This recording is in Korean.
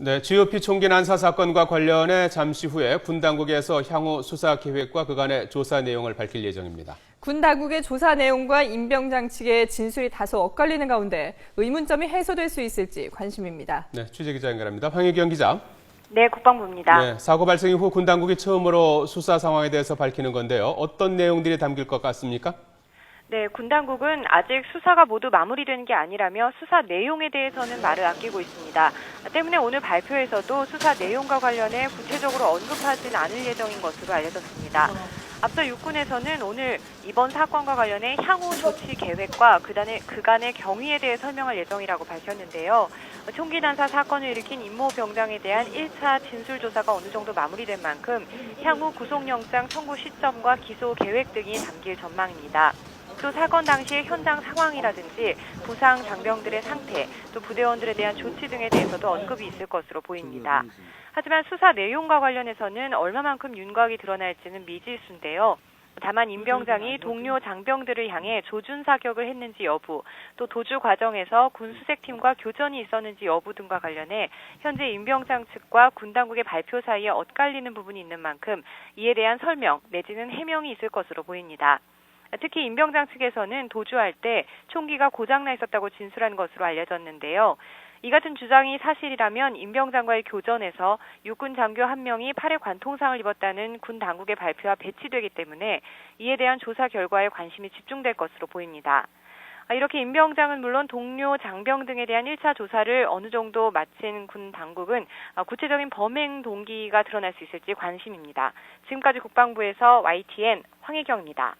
네, GOP 총기 난사 사건과 관련해 잠시 후에 군 당국에서 향후 수사 계획과 그간의 조사 내용을 밝힐 예정입니다. 군 당국의 조사 내용과 임병장 측의 진술이 다소 엇갈리는 가운데 의문점이 해소될 수 있을지 관심입니다. 네, 취재기자 연결합니다. 황혜경 기자. 네, 국방부입니다. 네, 사고 발생 이후 군 당국이 처음으로 수사 상황에 대해서 밝히는 건데요. 어떤 내용들이 담길 것 같습니까? 네, 군 당국은 아직 수사가 모두 마무리된 게 아니라며 수사 내용에 대해서는 말을 아끼고 있습니다. 때문에 오늘 발표에서도 수사 내용과 관련해 구체적으로 언급하진 않을 예정인 것으로 알려졌습니다. 앞서 육군에서는 오늘 이번 사건과 관련해 향후 조치 계획과 그간의 경위에 대해 설명할 예정이라고 밝혔는데요. 총기 난사 사건을 일으킨 임모 병장에 대한 1차 진술 조사가 어느 정도 마무리된 만큼 향후 구속영장 청구 시점과 기소 계획 등이 담길 전망입니다. 또 사건 당시의 현장 상황이라든지 부상 장병들의 상태, 또 부대원들에 대한 조치 등에 대해서도 언급이 있을 것으로 보입니다. 하지만 수사 내용과 관련해서는 얼마만큼 윤곽이 드러날지는 미지수인데요. 다만 임병장이 동료 장병들을 향해 조준 사격을 했는지 여부, 또 도주 과정에서 군 수색팀과 교전이 있었는지 여부 등과 관련해 현재 임병장 측과 군 당국의 발표 사이에 엇갈리는 부분이 있는 만큼 이에 대한 설명 내지는 해명이 있을 것으로 보입니다. 특히 임병장 측에서는 도주할 때 총기가 고장나 있었다고 진술한 것으로 알려졌는데요. 이 같은 주장이 사실이라면 임병장과의 교전에서 육군 장교 한 명이 팔에 관통상을 입었다는 군 당국의 발표와 배치되기 때문에 이에 대한 조사 결과에 관심이 집중될 것으로 보입니다. 이렇게 임병장은 물론 동료 장병 등에 대한 1차 조사를 어느 정도 마친 군 당국은 구체적인 범행 동기가 드러날 수 있을지 관심입니다. 지금까지 국방부에서 YTN 황혜경입니다.